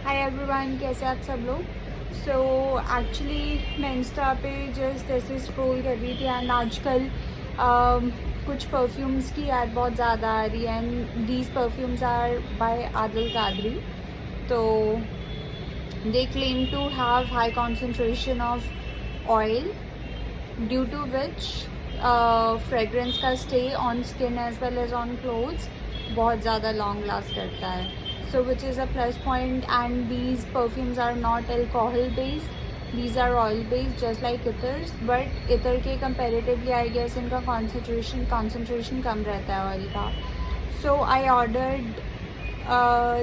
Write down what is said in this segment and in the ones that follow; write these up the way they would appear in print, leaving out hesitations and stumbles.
Hi everyone, कैसे आप सब लोग। सो एक्चुअली मैं इंस्टा पे जस्ट ऐसे स्क्रॉल कर रही थी एंड आजकल कुछ परफ्यूम्स की ऐड बहुत ज़्यादा आ रही है and these perfumes are by Adil Qadri. तो they claim to have high concentration of oil due to which fragrance का stay on skin as well as on clothes बहुत ज़्यादा लॉन्ग लास्ट करता है। So which is a plus point, and these perfumes are not alcohol based, these are oil based just like ethers, but ether के comparatively I guess इनका concentration कम रहता है oil का। So I ordered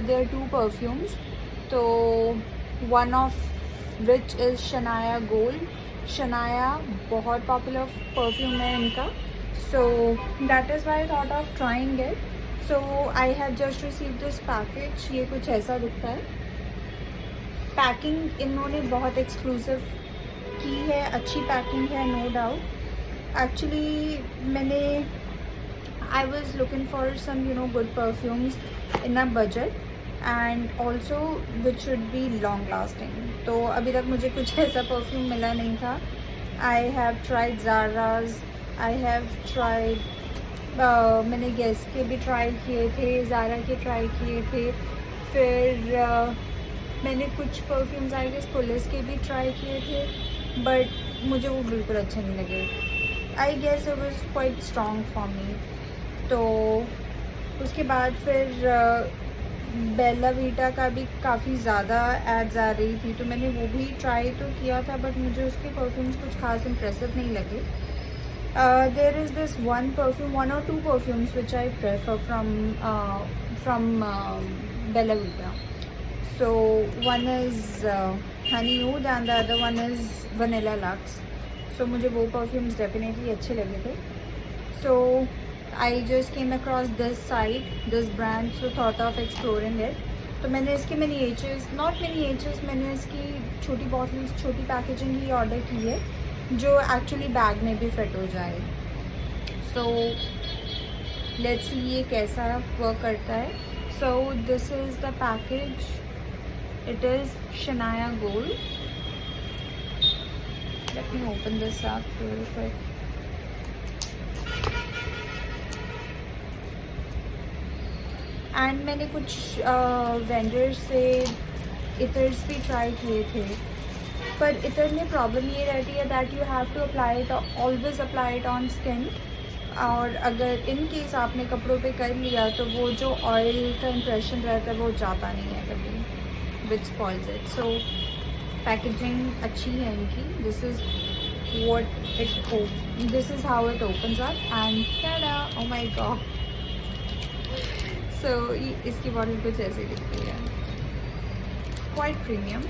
their two perfumes, तो one of which is Shania Gold। Shania बहुत popular perfume है इनका, so that is why I thought of trying it। So I have just receive this package. ये कुछ ऐसा दिखता है। Packing इन्होंने बहुत एक्सक्लूसिव की है, अच्छी पैकिंग है, नो डाउट। एक्चुअली मैंने I was looking for some good perfumes in a budget and also which should be long lasting. तो अभी तक मुझे कुछ ऐसा परफ्यूम मिला नहीं था। I have tried Zara's, I have tried मैंने गेस के भी ट्राई किए थे, ज़ारा के ट्राई किए थे, फिर मैंने कुछ परफ्यूम्स आई गेस पुलिस के भी ट्राई किए थे, बट मुझे वो बिल्कुल अच्छे नहीं लगे। I guess it was quite strong for me. तो उसके बाद फिर बेला वीटा का भी काफ़ी ज़्यादा एड्स आ रही थी, तो मैंने वो भी ट्राई तो किया था, बट मुझे उसके परफ्यूम्स कुछ खास इम्प्रेसिव नहीं लगे। There is this one perfume, one or two perfumes which I prefer from Bella Vita. So one is Honey Oud and the other one is Vanilla Lux. So मुझे वो perfumes definitely अच्छे लगे थे। So I just came across this site, this brand, so thought of exploring it. तो मैंने इसके not miniatures, मैंने इसकी छोटी bottles, छोटी पैकेजिंग ही ऑर्डर की है जो एक्चुअली बैग में भी फिट हो जाए। सो लेट्स सी ये कैसा वर्क करता है। So this is the package, it is Shanaya gold. Let me open this up real quick. And मैंने कुछ वेंडर से इथर्स भी ट्राई किए थे, पर इतर में प्रॉब्लम ये रहती है that you have to apply it, always apply it on skin. और अगर इन केस आपने कपड़ों पे कर लिया तो वो जो ऑयल का इम्प्रेशन रहता है वो जाता नहीं है कभी, which spoils it. So packaging अच्छी है इनकी। This is this is how it opens up and tada, oh my god. So इसकी बॉटल कुछ ऐसी दिखती है, क्वाइट प्रीमियम।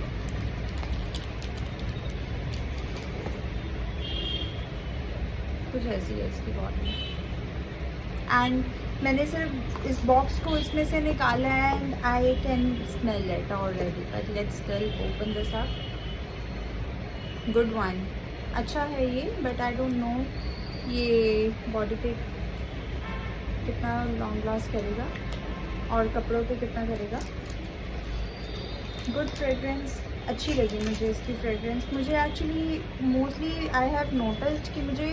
कुछ ऐसी है इसकी बॉटल एंड मैंने सिर्फ इस बॉक्स को इसमें से निकाला है and I can smell it already, but let's still open this up. Good one, अच्छा है ये, बट आई डोंट नो ये बॉडी पे कितना लॉन्ग लास्ट करेगा और कपड़ों पे कितना करेगा। गुड फ्रेगरेंस, अच्छी लगी मुझे इसकी फ्रेगरेंस। मुझे actually mostly I have noticed कि मुझे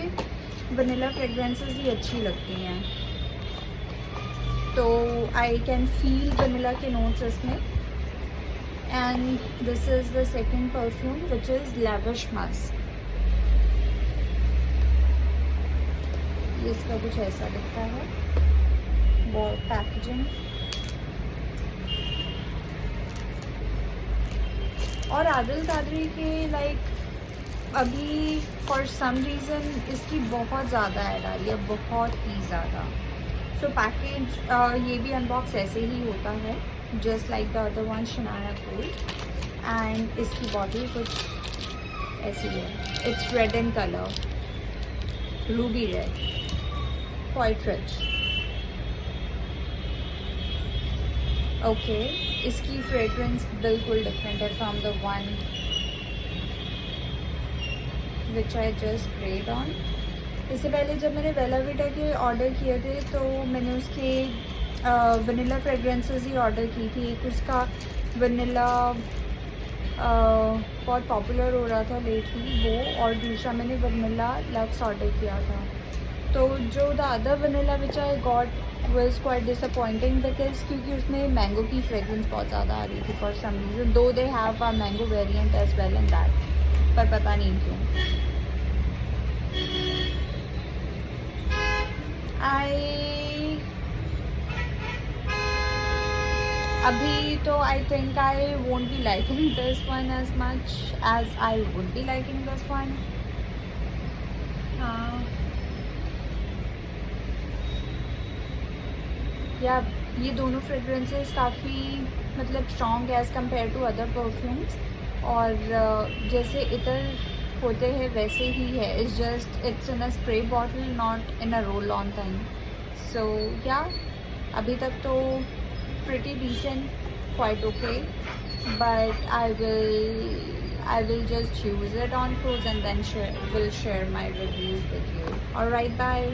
वनीला फ्रेगरेंसेस ही अच्छी लगती हैं, तो आई कैन फील वनीला के नोट्स इसमें। And this is the second perfume which is lavish Musk. इसका कुछ ऐसा दिखता है वो पैकेजिंग। और आदिल कादरी के लाइक अभी फॉर सम रीज़न इसकी बहुत ज़्यादा ऐड आ रही है, बहुत ही ज़्यादा। सो पैकेज ये भी अनबॉक्स ऐसे ही होता है, just like the other one Shanaya gold. And इसकी बॉटल कुछ ऐसी है, it's red in colour, Ruby red, quite rich. Okay, इसकी फ्रेग्रेंस बिल्कुल डिफरेंट है from the one which I just spread on. इससे पहले जब मैंने बेला वीटा के ऑर्डर किए थे तो मैंने उसके वनीला फ्रेगरेंसेस ही ऑर्डर की थी। एक उसका वनीला बहुत पॉपुलर हो रहा था लेटली वो, और दूसरा मैंने वनीला लक्स ऑर्डर किया था। तो जो the other vanilla which I got was quite disappointing because क्योंकि उसमें मैंगो की फ्रेगरेंस बहुत ज़्यादा आ रही थी for some reason, though they have a mango variant as well in that, पर पता नहीं क्यों। अभी तो I think I won't be liking this one as much as I would be liking this one. या ये दोनों फ्रेगरेंसेस काफ़ी मतलब स्ट्रॉन्ग है as compare to other perfumes, और जैसे इतर होते हैं वैसे ही है, it's just it's in a spray bottle not in a roll on thing. सो या अभी तक तो pretty decent, quite okay, but I will just use it on clothes and then will share my reviews with you. Alright, bye.